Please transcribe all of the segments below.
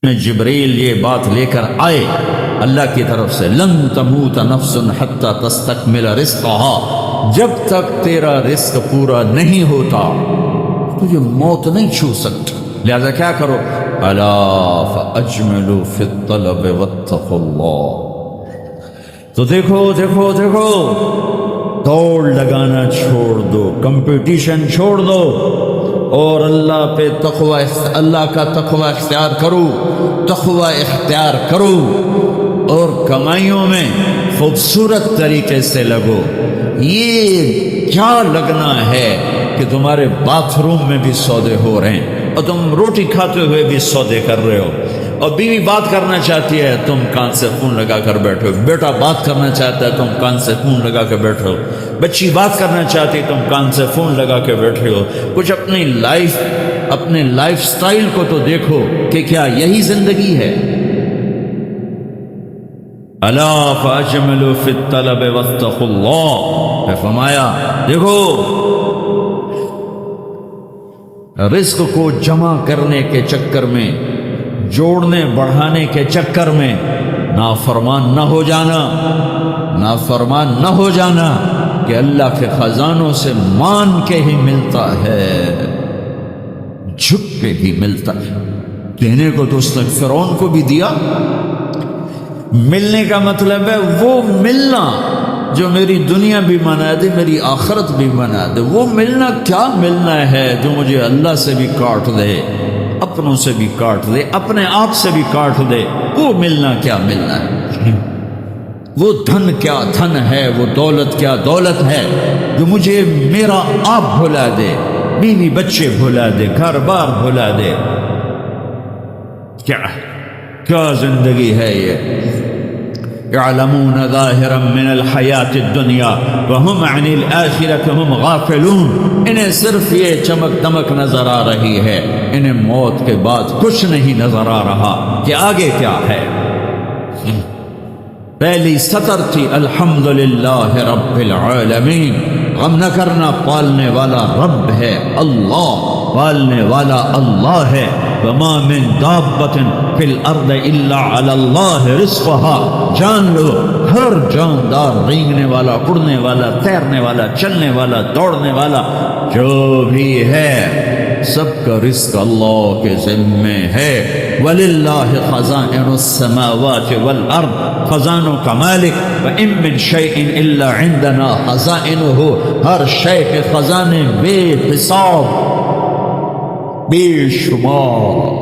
جبریل یہ بات لے کر آئے اللہ کی طرف سے، لن تموت نفس حتی تستکمل رزقها، جب تک تیرا رزق پورا نہیں ہوتا تجھے موت نہیں چھو سکتی، لہذا کیا کرو، الا فاجملوا فی الطلب واتقوا اللہ۔ تو دیکھو دیکھو دیکھو، دوڑ لگانا چھوڑ دو، کمپٹیشن چھوڑ دو، اور اللہ پہ تقوی، اللہ کا تقوی اختیار کرو، تقوی اختیار کرو، اور کمائیوں میں خوبصورت طریقے سے لگو۔ یہ کیا لگنا ہے کہ تمہارے باتھ روم میں بھی سودے ہو رہے ہیں اور تم روٹی کھاتے ہوئے بھی سودے کر رہے ہو، اور بیوی بات کرنا چاہتی ہے تم کان سے فون لگا کر بیٹھو، بیٹا بات کرنا چاہتا ہے تم کان سے فون لگا کے بیٹھو، بچی بات کرنا چاہتی تم کان سے فون لگا کے بیٹھے ہو۔ کچھ اپنے لائف سٹائل کو تو دیکھو کہ کیا یہی زندگی ہے؟ الا فاجملوا فی الطلب واتقوا اللہ، نے فرمایا دیکھو رزق کو جمع کرنے کے چکر میں، جوڑنے بڑھانے کے چکر میں نافرمان نہ ہو جانا، نافرمان نہ ہو جانا کہ اللہ کے خزانوں سے مان کے ہی ملتا ہے، جھک کے ہی ملتا ہے۔ دینے کو تو اس نے فرعون کو بھی دیا، ملنے کا مطلب ہے وہ ملنا جو میری دنیا بھی بنا دے، میری آخرت بھی بنا دے۔ وہ ملنا کیا ملنا ہے جو مجھے اللہ سے بھی کاٹ دے، اپنوں سے بھی کاٹ دے، اپنے آپ سے بھی کاٹ دے، وہ ملنا کیا ملنا ہے؟ وہ دھن کیا دھن ہے، وہ دولت کیا دولت ہے جو مجھے میرا آپ بھلا دے، بیوی بچے بھلا دے، گھر بار بھلا دے۔ کیا زندگی ہے یہ؟ يعلمون ظاہرا من الحیات الدنیا وهم عن الآخرة هم غافلون، انہیں صرف یہ چمک دمک نظر آ رہی ہے، انہیں موت کے بعد کچھ نہیں نظر آ رہا کہ آگے کیا ہے۔ پہلی سطر تھی الحمدللہ رب العالمین، غم نہ کرنا، پالنے والا رب ہے اللہ، پالنے والا اللہ ہے۔ وما من دابۃ فی الارض الا علی اللہ رزقها، جان لو ہر جاندار، رینگنے والا، اڑنے والا، تیرنے والا، چلنے والا، دوڑنے والا جو بھی ہے، سب کا رزق اللہ کے ذمے ہے۔ وَلِلَّهِ خَزَائِنُ السَّمَاوَاتِ وَالْأَرْضِ، خزانوں کا مالک، وَإِن مِّن شَيْءٍ إِلَّا عِندَنَا خَزَائِنُهُ، ہر شے کے خزانے بے حساب، بے شمار۔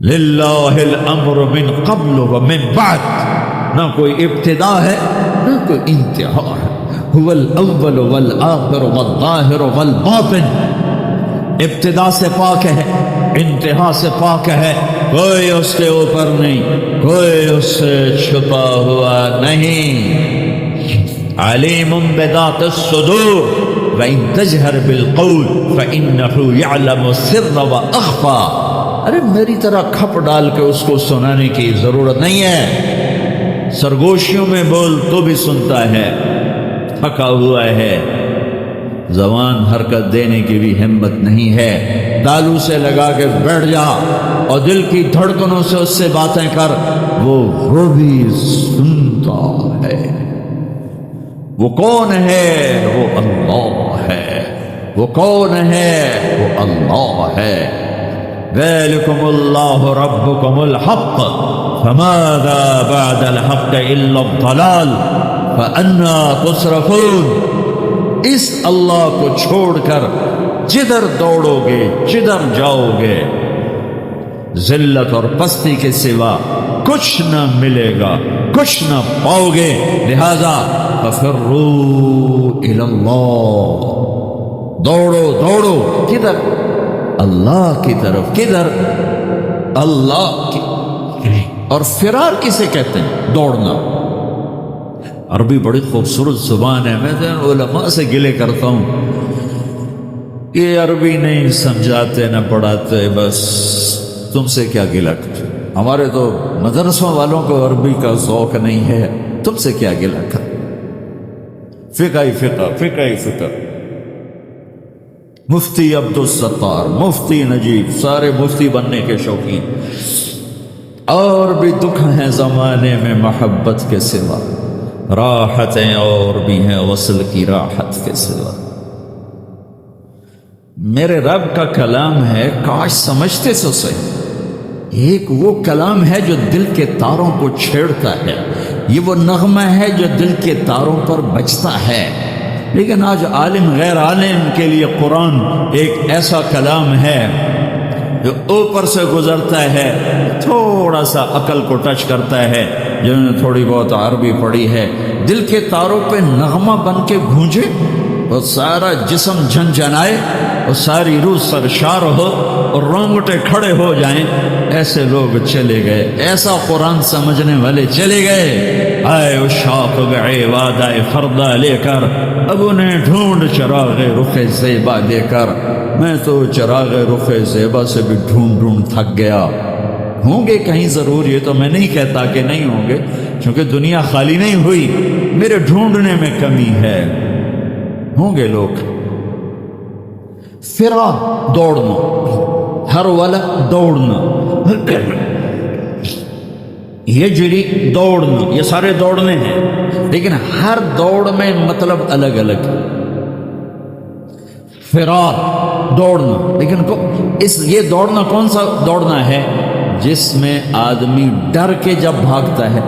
للہ الامر من قبل ومن بعد، نہ کوئی ابتدا ہے نہ کوئی انتہا ہے۔ هو الاول والآخر والظاہر والباطن، ابتدا سے پاک ہے، انتہا سے پاک ہے، کوئی اس کے اوپر نہیں، کوئی اس سے چھپا ہوا نہیں۔ علیم بذات الصدور وَإِن تَجْهَرْ بِالْقَوْلِ فَإِنَّهُ يَعْلَمُ السِّرَّ وَأَخْفَى، ارے میری طرح کھپ ڈال کے اس کو سنانے کی ضرورت نہیں ہے، سرگوشیوں میں بول تو بھی سنتا ہے، تھکا ہوا ہے، زبان حرکت دینے کی بھی ہمت نہیں ہے، تالو سے لگا کے بیٹھ جا اور دل کی دھڑکنوں سے اس سے باتیں کر، وہ بھی سنتا ہے۔ وہ کون ہے؟ وہ اللہ ہے۔ وہ کون ہے؟ وہ اللہ ہے۔ ذَلِكُمُ اللَّهُ رَبُّكُمُ الْحَقُّ فَمَاذَا بَعْدَ الْحَقِّ إِلَّا الضَّلَالُ فَأَنَّىٰ تُصْرَفُونَ، اس اللہ کو چھوڑ کر جدھر دوڑو گے، جدھر جاؤ گے، ذلت اور پستی کے سوا کچھ نہ ملے گا، کچھ نہ پاؤ گے۔ لہذا فَفِرُّوا إِلَى اللَّهِ، دوڑو دوڑو کدھر؟ اللہ کی طرف۔ کدھر؟ اللہ کی۔ اور فرار کسے کہتے ہیں؟ دوڑنا۔ عربی بڑی خوبصورت زبان ہے، میں تو علماء سے گلے کرتا ہوں یہ عربی نہیں سمجھاتے نہ پڑھاتے، بس تم سے کیا گلہ کرتے؟ ہمارے تو مدرسوں والوں کو عربی کا ذوق نہیں ہے، تم سے کیا گلہ کر؟ فقہ ہی فقہ، فقہ ہی فقہ۔ مفتی عبدالستار، مفتی نجیب، سارے مفتی بننے کے شوقین. اور بھی دکھ ہیں زمانے میں محبت کے سوا، راحتیں اور بھی ہیں وصل کی راحت کے سوا. میرے رب کا کلام ہے، کاش سمجھتے سو صحیح. ایک وہ کلام ہے جو دل کے تاروں کو چھیڑتا ہے، یہ وہ نغمہ ہے جو دل کے تاروں پر بجتا ہے. لیکن آج عالم غیر عالم کے لیے قرآن ایک ایسا کلام ہے جو اوپر سے گزرتا ہے، تھوڑا سا عقل کو ٹچ کرتا ہے. جنہوں نے تھوڑی بہت عربی پڑھی ہے، دل کے تاروں پہ نغمہ بن کے گونجے اور سارا جسم جھنجھنائے اور ساری روح سرشار ہو اور رونگٹے کھڑے ہو جائیں. ایسے لوگ چلے گئے، ایسا قرآن سمجھنے والے چلے گئے. آئے اشاق گئے وعدہ فردا لے کر، اب انہیں ڈھونڈ چراغ رخ زیبا دے کر. میں تو چراغ رخ زیبا سے بھی ڈھونڈ ڈھونڈ تھک گیا. ہوں گے کہیں ضرور، یہ تو میں نہیں کہتا کہ نہیں ہوں گے، کیونکہ دنیا خالی نہیں ہوئی، میرے ڈھونڈنے میں کمی ہے. ہوں گے لوگ. فرار، دوڑنا، ہر والا دوڑنا، یہ جڑی دوڑنا، یہ سارے دوڑنے ہیں، لیکن ہر دوڑ میں مطلب الگ الگ. فرار دوڑنا، لیکن یہ دوڑنا کون سا دوڑنا ہے؟ جس میں آدمی ڈر کے جب بھاگتا ہے،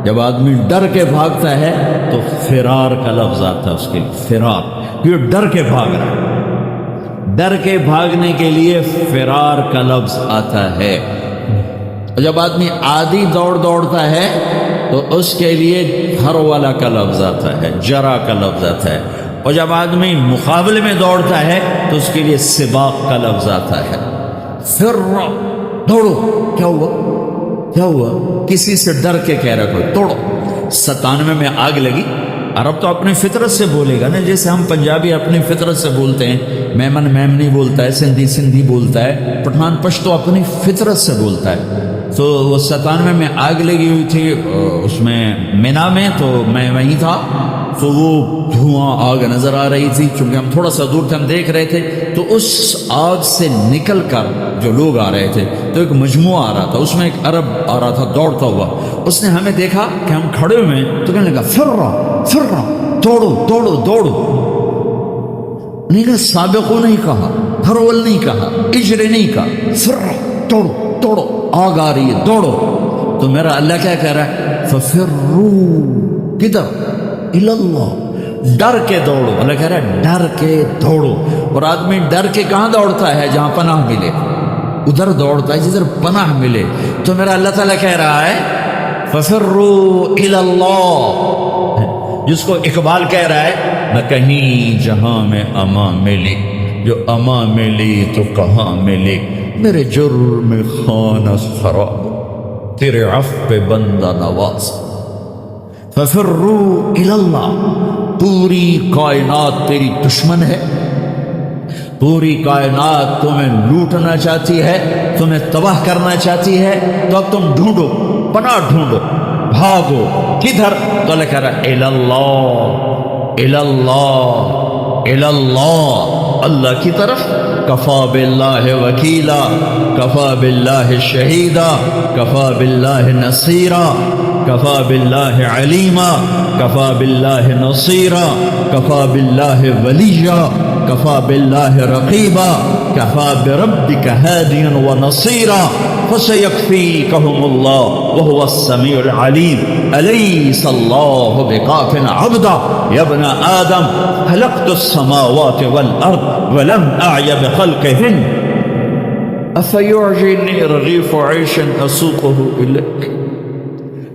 جب آدمی ڈر کے بھاگتا ہے تو فرار کا لفظ آتا ہے اس کے لیے. فرار، یہ ڈر کے بھاگ رہا ہے، ڈر کے بھاگنے کے لیے فرار کا لفظ آتا ہے. جب آدمی عادی دوڑتا ہے تو اس کے لیے ہرولہ کا لفظ آتا ہے، جرا کا لفظ آتا ہے. اور جب آدمی مقابلے میں دوڑتا ہے تو اس کے لیے سباق کا لفظ آتا ہے. فرا، دوڑو. کیا ہوا؟ کیا ہوا؟ کسی سے ڈر کے کہہ رہا کوئی توڑو. 97 میں آگ لگی. عرب تو اپنی فطرت سے بولے گا نا، جیسے ہم پنجابی اپنی فطرت سے بولتے ہیں. میمن میمنی بولتا ہے، سندھی سندھی بولتا ہے، پٹھان پشتو اپنی فطرت سے بولتا ہے. تو وہ 97 میں آگ لگی ہوئی تھی اس میں مینا میں، تو میں وہیں تھا. تو وہ دھواں آگ نظر آ رہی تھی، چونکہ ہم تھوڑا سا دور تھے، ہم دیکھ رہے تھے. تو اس آگ سے نکل کر جو لوگ آ رہے تھے تو ایک مجموعہ آ رہا تھا، اس میں ایک عرب آ رہا تھا دوڑتا ہوا. اس نے ہمیں دیکھا کہ ہم کھڑے ہوئے ہیں تو کہنے لگا فرا فرا، دوڑو دوڑو دوڑو. نہیں کہا سابقو نہیں کہا، ہرول نہیں کہا، اجرے نہیں کہا، فرا دوڑو دوڑو، آگ آ رہی ہے دوڑو. تو میرا اللہ کیا کہہ رہا ہے؟ ففرو، کدھر؟ اللہ، ڈر کے دوڑو. اللہ کہہ رہا ہے ڈر کے دوڑو. اور آدمی ڈر کے کہاں دوڑتا ہے؟ جہاں پناہ ملے، ادھر دوڑتا ہے جدھر پناہ ملے. تو میرا اللہ تعالیٰ کہہ رہا ہے ففروا الی اللہ، جس کو اقبال کہہ رہا ہے نہ کہیں جہاں میں امان ملی، جو امان ملی تو کہاں ملی. میرے جرم خانہ خراب، تیرے عفو پہ بندہ نواز. ففروا الی اللہ. پوری کائنات تیری دشمن ہے، پوری کائنات تمہیں لوٹنا چاہتی ہے، تمہیں تباہ کرنا چاہتی ہے. تو اب تم ڈھونڈو، پناہ ڈھونڈو، بھاگو. کدھر؟ تو اللہ کہہ رہا ہے الی اللہ، الی اللہ، الی اللہ، اللہ کی طرف. کفا باللہ وکیلا، کفا باللہ شہیدا، کفا باللہ نصیرا، کفا باللہ علیما، کفا باللہ نصیرا، کفا باللہ ولیا، کفا باللہ رقیبا، کفا بربک ہادیا ونصیرا، فسیکفیکہم اللہ وہو السمیع العلیم. الیس اللہ بکاف عبدا یا ابن آدم خلقت السماوات والارض ولم اعی بخلقہن افیعجنی رغیف عیش اسوقہ الیک.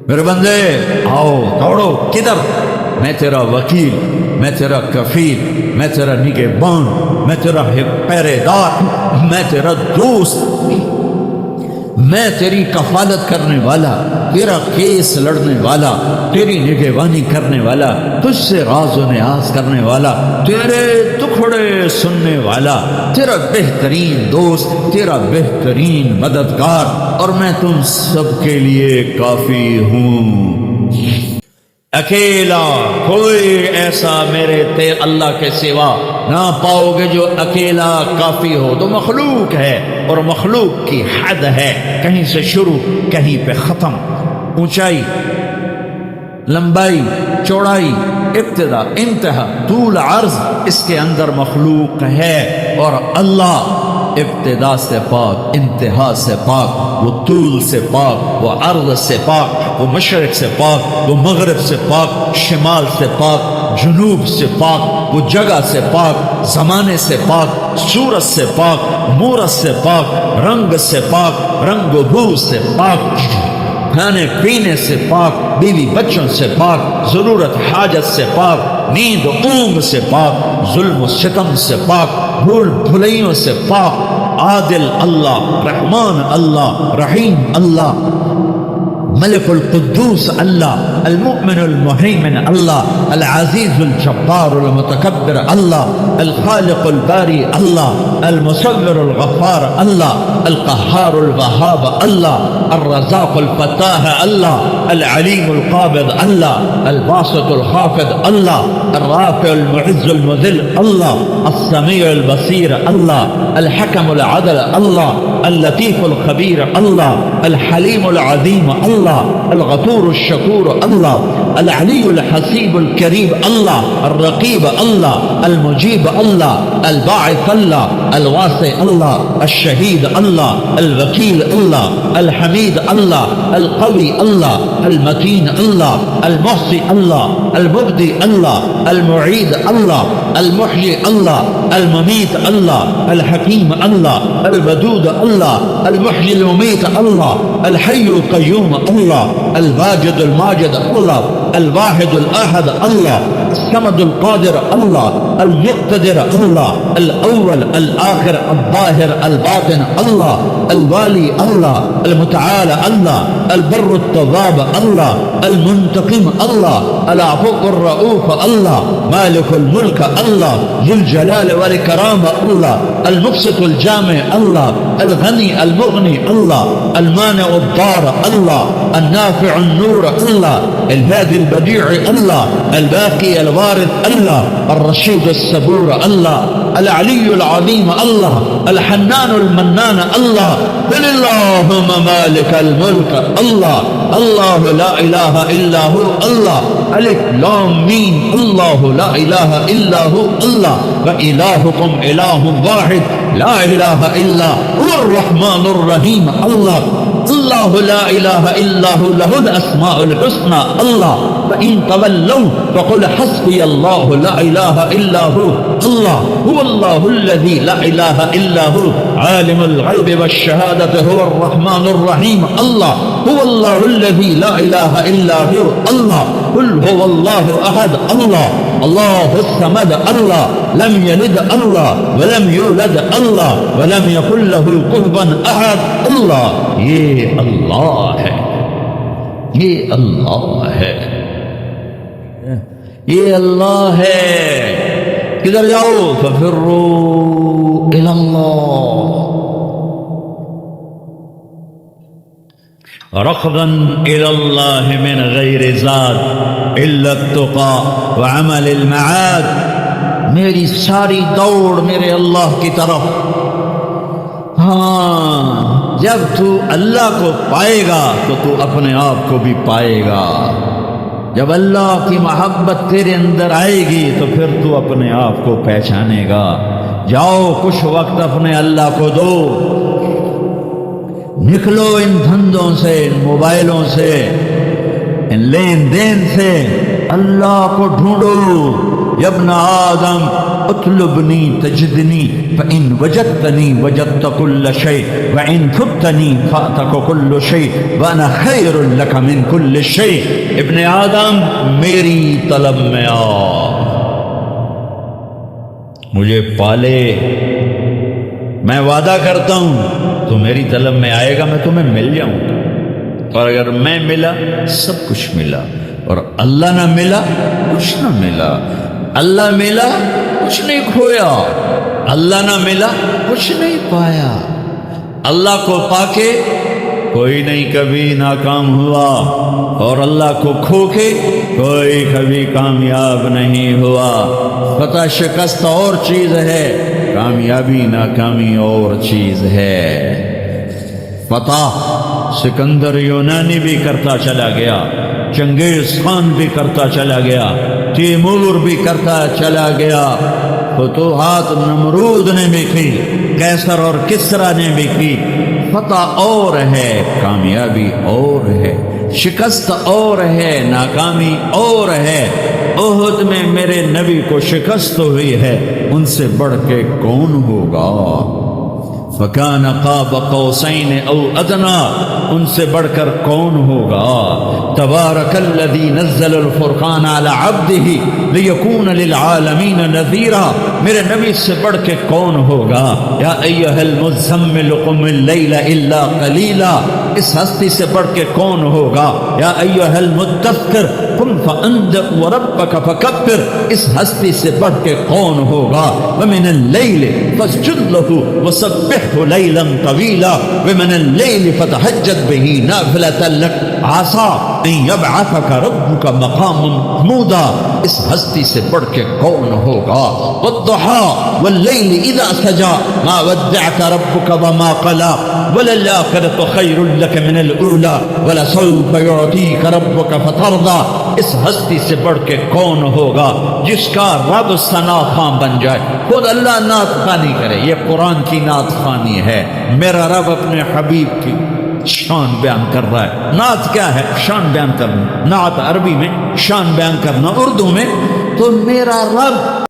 میرے بندے آؤ دوڑو. کدھر؟ میں تیرا وکیل، میں تیرا کفیل، میں تیرا نگہبان، میں تیرا پہرے دار، میں تیرا دوست، میں تیری کفالت کرنے والا، تیرا کیس لڑنے والا، تیری نگہبانی کرنے والا، تجھ سے راز و نیاز کرنے والا، تیرے دکھڑے سننے والا، تیرا بہترین دوست، تیرا بہترین مددگار، اور میں تم سب کے لیے کافی ہوں. اکیلا کوئی ایسا میرے اللہ کے سوا نہ پاؤ گے جو اکیلا کافی ہو. تو مخلوق ہے اور مخلوق کی حد ہے، کہیں سے شروع کہیں پہ ختم، اونچائی، لمبائی، چوڑائی، ابتدا، انتہا، طول، عرض، اس کے اندر مخلوق ہے. اور اللہ ابتدا سے پاک، انتہا سے پاک، وہ طول سے پاک، وہ عرض سے پاک، وہ مشرق سے پاک، وہ مغرب سے پاک، شمال سے پاک، جنوب سے پاک، وہ جگہ سے پاک، زمانے سے پاک، صورت سے پاک، مورت سے پاک، رنگ سے پاک، رنگ و بو سے پاک، کھانے پینے سے پاک، بیوی بچوں سے پاک، ضرورت حاجت سے پاک، نیند و اونگ سے پاک، ظلم و ستم سے پاک، بھول بھلائیوں سے پاک. عادل اللہ، رحمان اللہ، رحیم اللہ، ملک القدوس اللہ، المؤمن المهيمن الله، العزيز الجبار المتكبر الله، الخالق الباري الله، المصور الغفار الله، القهار الوهاب الله، الرزاق الفتاح الله، العليم القابض الله، الباسط الخافض الله، الرافع المعز المذل الله، السميع البصير الله، الحكم العدل الله، اللطيف الخبير الله، الحليم العظيم الله، الغفور الشكور الله، العلي الحسيب الكريم الله، الرقيب الله، المجيب الله، الباعث الله، الواسع الله، الشهيد الله، الوكيل الله، الحميد الله، القوي الله، المتين الله، المحصي الله، المبدي الله، المعيد الله، المحيي الله، المميت الله، الحكيم الله، الودود الله، المحيي المميت الله، الحي القيوم الله، الواجد الماجد الله، الواحد الأحد الله، الصمد القادر الله، المقتدر الله، الأول الآخر الظاهر الباطن الله، الوالي الله، المتعالى الله، البر التواب الله، المنتقم الله، العفو الرؤوف الله، مالك الملك الله، ذو الجلال والإكرام الله، المبسط الجامع الله، الغني المغني الله، المانع الضار الله، النافع النور الله، الهادي البديع الله، الباقي الوارث الله، الرشيد الصبور الله، العلي العظيم الله، الحنان المنان الله. قل اللهم مالك الملك الله، الله لا إله إلا هو الله، ألف لام ميم، الله لا إله إلا هو الله، وإلهكم إله واحد لا إله إلا هو الرحمن الرحيم الله، الله لا إله إلا هو له الأسماء الحسنى الله. فإن تولوا فقل حسبي الله لا إله إلا هو الله، هو الله الذي لا إله إلا هو عالم الغيب والشهادة هو الرحمن الرحيم الله، هو الله الذي لا إله إلا هو الله. قل هو الله أحد الله، الله الصمد الله، لم يلد الله ولم يولد الله ولم يكن له كفوا أحد الله. یہ اللہ ہے، یہ اللہ ہے، یہ اللہ ہے. کدھر جاؤ؟ ففروا إلى الله ركضا إلى الله من غير زاد إلا التقى وعمل المعاد. میری ساری دوڑ میرے اللہ کی طرف. ہاں، جب تو اللہ کو پائے گا تو تو اپنے آپ کو بھی پائے گا. جب اللہ کی محبت تیرے اندر آئے گی تو پھر تو اپنے آپ کو پہچانے گا. جاؤ کچھ وقت اپنے اللہ کو دو، نکلو ان دھندوں سے، ان موبائلوں سے، ان لین دین سے، اللہ کو ڈھونڈو. یا ابن آدم اطلبنی تجدنی فإن وجدتنی وجدت كل شيء وإن فتنی فأتك كل شيء وأنا خیر لك من كل شيء. ابن آدم میری طلب میں آ، مجھے پالے، میں وعدہ کرتا ہوں تو میری طلب میں آئے گا، میں تمہیں مل جاؤں گا. اور اگر میں ملا سب کچھ ملا، اور اللہ نہ ملا کچھ نہ ملا. اللہ ملا کچھ نہیں کھویا، اللہ نہ ملا کچھ نہیں پایا. اللہ کو پا کے کوئی نہیں کبھی ناکام ہوا، اور اللہ کو کھو کے کوئی کبھی کامیاب نہیں ہوا۔ فتح شکست اور چیز ہے، کامیابی ناکامی اور چیز ہے۔ فتح سکندر یونانی بھی کرتا چلا گیا، چنگیز خان بھی کرتا چلا گیا، تیمور بھی کرتا چلا گیا، فتوحات نمرود نے بھی کی، قیصر اور کسرا نے بھی کی۔ فتح اور ہے، کامیابی اور ہے، شکست اور ہے، ناکامی اور ہے۔ احد میں میرے نبی کو شکست ہوئی ہے، ان سے بڑھ کے کون ہوگا؟ فَكَانَ قَابَ قَوْسَيْنِ أَوْ أَدْنَىٰ، ان سے بڑھ کر کون ہوگا؟ تبارک الذی نزل الفرقان علی عبدہ لیکون للعالمین نذیرا، میرے نبی سے بڑھ کے کون ہوگا؟ یا ایھا المزمل قم اللیل الا قلیلا، اس ہستی سے بڑھ کے کون ہوگا؟ یا ایھا المدثر قم فانذر وربک فکبر، اس ہستی سے بڑھ کے کون ہوگا؟ ومن اللیل فاسجد لہ وسبحہ لیلا طویلا، ومن اللیل فتہجد بہ نافلۃ لک عسیٰ ان یبعثک ربک مقاما محمودا، اس ہستی سے بڑھ کے کون ہوگا؟ والضحیٰ واللیل اذا سجی ما ودعک ربک وما قلی، وللآخرۃ خیر لک من الاولی ولسوف یعطیک ربک فترضی، اس ہستی سے بڑھ کے کون ہوگا جس کا رب ثنا خواں بن جائے؟ خود اللہ نعت خوانی کرے، یہ قرآن کی نعت خوانی ہے۔ میرا رب اپنے حبیب کی شان بیان کر رہا ہے۔ نعت کیا ہے؟ شان بیان کرنا، نعت عربی میں، شان بیان کرنا اردو میں۔ تو میرا رب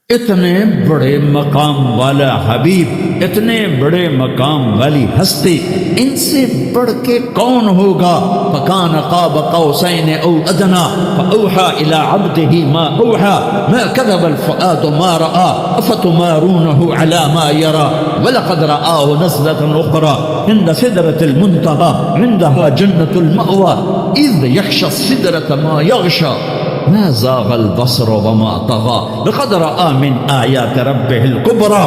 اتنے بڑے مقام والا حبیب، اتنے بڑے مقام والی ہستی، ان سے بڑھ کے کون ہوگا؟ فَكَانَ قَابَ قَوْسَيْنِ أَوْ أَدْنَىٰ فَأَوْحَىٰ إِلَىٰ عَبْدِهِ مَا أَوْحَىٰ مَا كَذَبَ الْفُؤَادُ مَا رَأَىٰ أَفَتُمَارُونَهُ عَلَىٰ مَا يَرَىٰ وَلَقَدْ رَآهُ نَزْلَةً أُخْرَىٰ عِندَ سِدْرَةِ الْمُنتَهَىٰ عِندَهَا جَنَّةُ الْمَأْوَىٰ إِذْ يَغْشَى السِّدْرَةَ مَا يَغْشَىٰ ما زاغ البصر وما طغى لقد رأى من آيات ربه الكبرى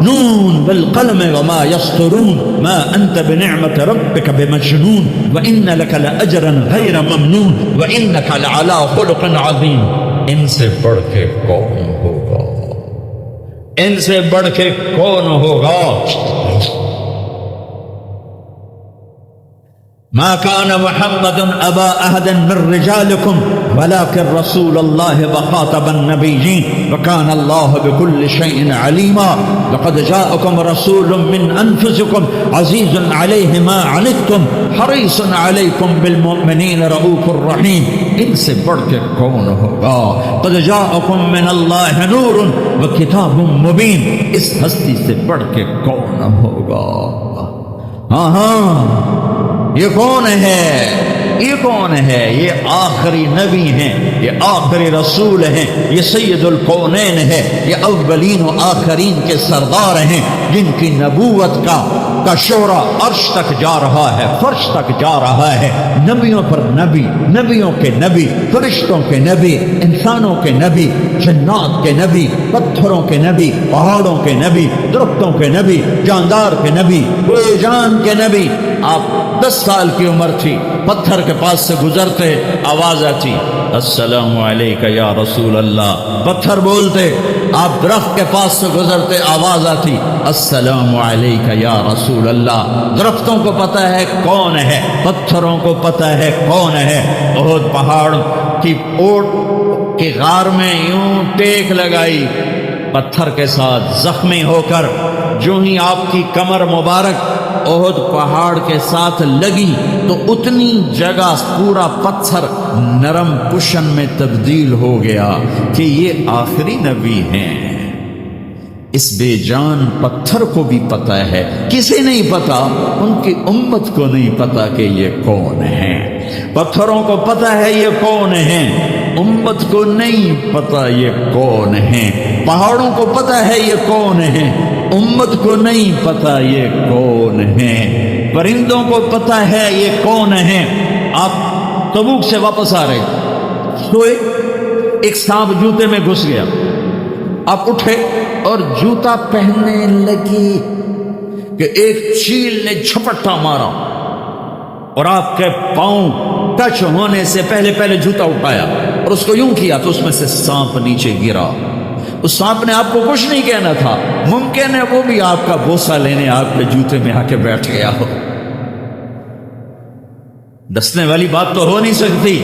نون والقلم وما يسطرون ما أنت بنعمة ربك بمجنون وإن لك لأجرا غير ممنون وإنك لعلى خلق عظيم۔ ان سے بڑھ کے کون ہوگا؟ ان سے بڑھ کے کون ہوگا؟ ما كان محمد أبا أحد من رجالكم ولكن رسول الله وخاتم النبيين وكان الله بكل شيء عليما لقد جاءكم رسول من أنفسكم عزيز عليه ما عنتم حريص عليكم بالمؤمنين رؤوف رحيم۔ ان سے بڑھ کے کون ہوگا؟ قد جاءكم من الله نور وكتاب مبين، اس ہستی سے بڑھ کے کون ہوگا؟ ہاں یہ کون ہے؟ یہ کون ہے؟ یہ آخری نبی ہیں، یہ آخری رسول ہیں، یہ سید الکونین ہے، یہ اولین و آخرین کے سردار ہیں، جن کی نبوت کا شعرہ عرش تک جا رہا ہے، فرش تک جا رہا ہے۔ نبیوں پر نبی، نبیوں کے نبی، فرشتوں کے نبی، انسانوں کے نبی، جنات کے نبی، پتھروں کے نبی، پہاڑوں کے نبی، درختوں کے نبی، جاندار کے نبی، کوئی جان کے نبی۔ آپ 10 سال کی عمر تھی، پتھر کے پاس سے گزرتے، آواز آتی السلام علیکہ یا رسول اللہ، پتھر بولتے۔ آپ درخت کے پاس سے گزرتے، آواز آتی السلام علیکہ یا رسول اللہ۔ درختوں کو پتہ ہے کون ہے، پتھروں کو پتہ ہے کون ہے۔ احد پہاڑ کی اوٹ کی غار میں یوں ٹیک لگائی، پتھر کے ساتھ زخمی ہو کر جو ہی آپ کی کمر مبارک احد پہاڑ کے ساتھ لگی تو اتنی جگہ پورا پتھر نرم کشن میں تبدیل ہو گیا کہ یہ آخری نبی ہیں۔ اس بے جان پتھر کو بھی پتہ ہے، کسے نہیں پتا؟ ان کی امت کو نہیں پتا کہ یہ کون ہیں۔ پتھروں کو پتہ ہے یہ کون ہیں، امت کو نہیں پتا یہ کون ہیں۔ پہاڑوں کو پتہ ہے یہ کون ہیں، امت کو نہیں پتا یہ کون ہیں۔ پرندوں کو پتہ ہے یہ کون ہیں۔ آپ تبوک سے واپس آ رہے، سوئے، ایک سانپ جوتے میں گھس گیا، آپ اٹھے اور جوتا پہننے لگی کہ ایک چیل نے جھپٹا مارا، اور آپ کے پاؤں ٹچ ہونے سے پہلے پہلے جوتا اٹھایا اور اس کو یوں کیا تو اس میں سے سانپ نیچے گرا. اس سانپ نے آپ کو کچھ نہیں کہنا تھا، ممکن ہے وہ بھی آپ کا بوسہ لینے آپ کے جوتے میں آ کے بیٹھ گیا ہو. ڈسنے والی بات تو ہو نہیں سکتی،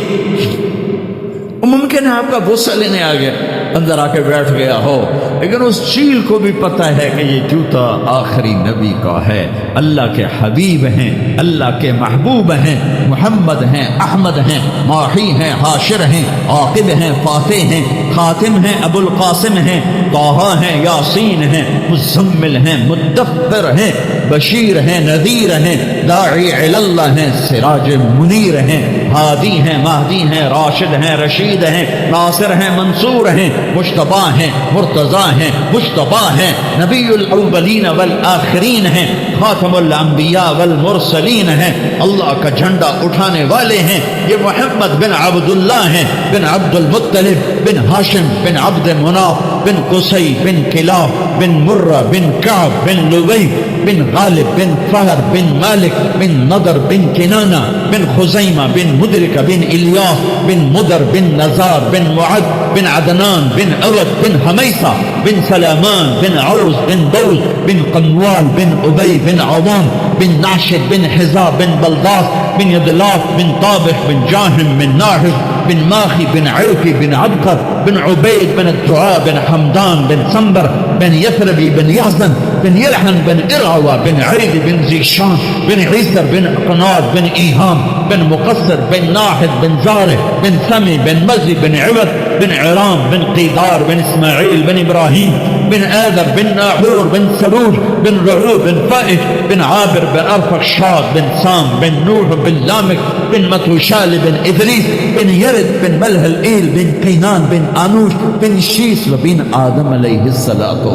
ممکن ہے آپ کا بوسہ لینے آ گیا، اندر آ کے بیٹھ گیا ہو، لیکن اس چیل کو بھی پتہ ہے کہ یہ جوتا آخری نبی کا ہے، اللہ کے حبیب ہیں، اللہ کے محبوب ہیں، محمد ہیں، احمد ہیں، ماحی ہیں، حاشر ہیں، عاقب ہیں، فاتح ہیں، خاتم ہیں، ابو القاسم ہیں، طٰہٰ ہیں، یاسین ہیں، مزمل ہیں، مدثر ہیں، بشیر ہیں، نذیر ہیں، داعی الی اللہ ہیں، سراج منیر ہیں، ہادی ہیں، مہدی ہیں، راشد ہیں، رشید ہیں، ناصر ہیں، منصور ہیں، مجتبی ہیں، مرتضی ہیں، مجتبی ہیں، نبی الاولین والآخرین ہیں، خاتم الانبیاء والمرسلین ہیں، اللہ کا جھنڈا اٹھانے والے ہیں. یہ محمد بن عبداللہ ہیں، بن عبد المطلب، بن ہاشم، بن عبد مناف، بن قصی، بن کلاب، بن مرہ، بن کعب، بن لبی، بن غالب، بن فہر، بن مالک، بن نضر، بن کنانہ، بن خزیمہ، بن مدرکہ، بن الیاس، بن مدر، بن نزار، بن معد، بن عدنان، بن عود، بن حمیصہ، بن سلامان، بن عوز، بن دوز، بن قنوال، بن ابی، بن عوام، بن ناشد، بن حزاب، بن بلداس، بن یدلاف، بن طابخ، بن جاہم، بن ناحش، بن ماخی، بن عرفی، بن عبقر، بن عبید، بن الدعاء، بن حمدان، بن سنبر، بن یثربی، بن یحزن، بن یلحن، بن ارعوہ، بن عید، بن زیشان، بن عیسر، بن قناد، بن ایہام، بن مقصر، بن ناحد، بن زارح، بن سمی، بن مزی، بن عوض، بن عرام، بن قیدار، بن اسماعیل، بن ابراہیم، بن آذر، بن ناحور، بن سلوج، بن رعوب، بن فائش، بن عابر، بن ارفخشاد، بن سام، بن نوح، بن لامک، بن متوشال، بن ادریس، بن یرد، بن ملح الایل، بن قینان، بن آنوش، بن شیس، و بن آدم علیہ السلام.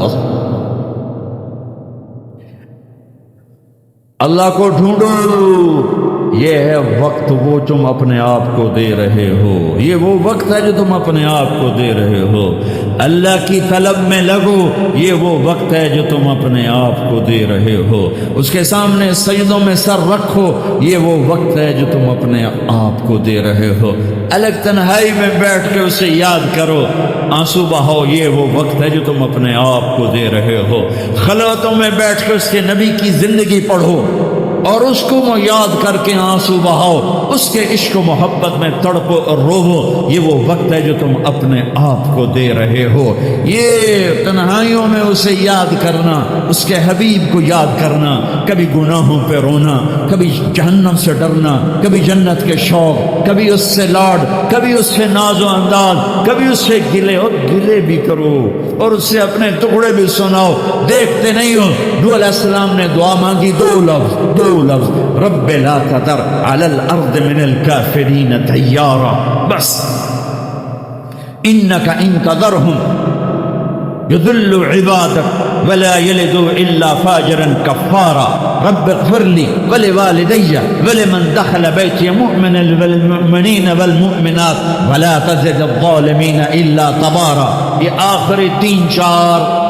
اللہ کو ڈھونڈو، یہ ہے وقت وہ تم اپنے آپ کو دے رہے ہو، یہ وہ وقت ہے جو تم اپنے آپ کو دے رہے ہو. اللہ کی طلب میں لگو، یہ وہ وقت ہے جو تم اپنے آپ کو دے رہے ہو. اس کے سامنے سجدوں میں سر رکھو، یہ وہ وقت ہے جو تم اپنے آپ کو دے رہے ہو. الگ تنہائی میں بیٹھ کے اسے یاد کرو، آنسو بہاؤ، یہ وہ وقت ہے جو تم اپنے آپ کو دے رہے ہو. خلوتوں میں بیٹھ کے اس کے نبی کی زندگی پڑھو اور اس کو یاد کر کے آنسو بہاؤ، اس کے عشق و محبت میں تڑپو اور روو، یہ وہ وقت ہے جو تم اپنے آپ کو دے رہے ہو. یہ تنہائیوں میں اسے یاد کرنا، اس کے حبیب کو یاد کرنا، کبھی گناہوں پہ رونا، کبھی جہنم سے ڈرنا، کبھی جنت کے شوق، کبھی اس سے لاڈ، کبھی اس سے ناز و انداز، کبھی اس سے گلے، اور گلے بھی کرو اور اس سے اپنے ٹکڑے بھی سناؤ. دیکھتے نہیں ہو نوح علیہ السلام نے دعا مانگی، دو لفظ، رب لا تذر علی الارض من الکافرین دیارا، بس انک ان تذرهم یضل عبادک ولا یلدوا الا فاجرا کفارا، رب اغفر لی ولوالدی ولمن دخل بیتی مؤمنا والمؤمنین والمؤمنات ولا تزد الظالمین الا تبارا. یہ آخری 3-4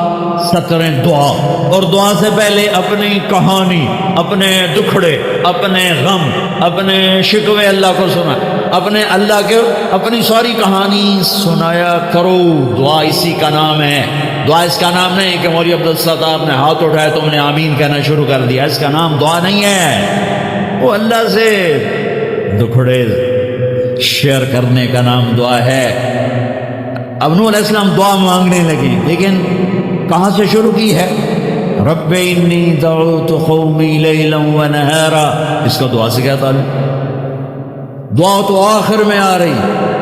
سطریں دعا، اور دعا سے پہلے اپنی کہانی، اپنے دکھڑے، اپنے غم، اپنے شکوے اللہ کو سنا، اپنی ساری کہانی سنایا کرو. دعا اسی کا نام ہے. دعا اس کا نام نہیں کہ مولوی عبدالستار نے ہاتھ اٹھایا تم نے آمین کہنا شروع کر دیا، اس کا نام دعا نہیں ہے. وہ اللہ سے دکھڑے شیئر کرنے کا نام دعا ہے. اب نوح علیہ السلام دعا مانگنے لگے، لیکن کہاں سے شروع کی ہے؟ رب انی دعوت قومی لیلا و نہارا. اس کا دعا سے کیا تعلق؟ دعا تو آخر میں آ رہی.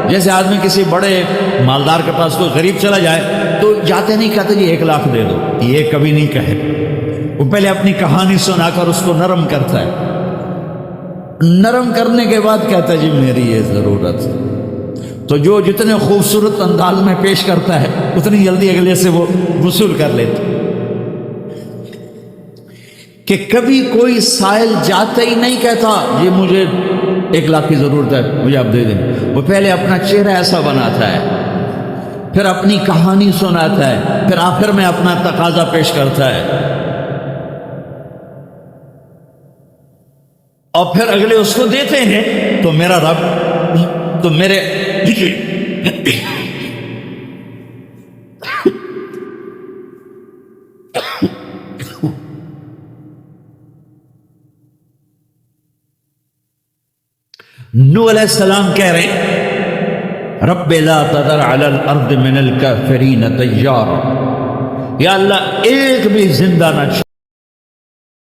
جیسے آدمی کسی بڑے مالدار کے پاس کوئی غریب چلا جائے تو جاتے نہیں کہتے جی 1 لاکھ دے دو، یہ کبھی نہیں کہے. وہ پہلے اپنی کہانی سنا کر اس کو نرم کرتا ہے، نرم کرنے کے بعد کہتا ہے جی میری یہ ضرورت ہے. تو جو جتنے خوبصورت انداز میں پیش کرتا ہے اتنی جلدی اگلے سے وہ وصول کر لیتا. کہ کبھی کوئی سائل جاتے ہی نہیں کہتا یہ مجھے 1 لاکھ کی ضرورت ہے مجھے آپ دے دیں. وہ پہلے اپنا چہرہ ایسا بناتا ہے، پھر اپنی کہانی سناتا ہے، پھر آخر میں اپنا تقاضا پیش کرتا ہے. اور پھر اگلے اس کو دیتے ہیں، تو میرا رب تو میرے نوح علیہ السلام کہہ رہے ہیں رب لا تذر علی الارض من الکافرین دیارا، یا اللہ ایک بھی زندہ نہ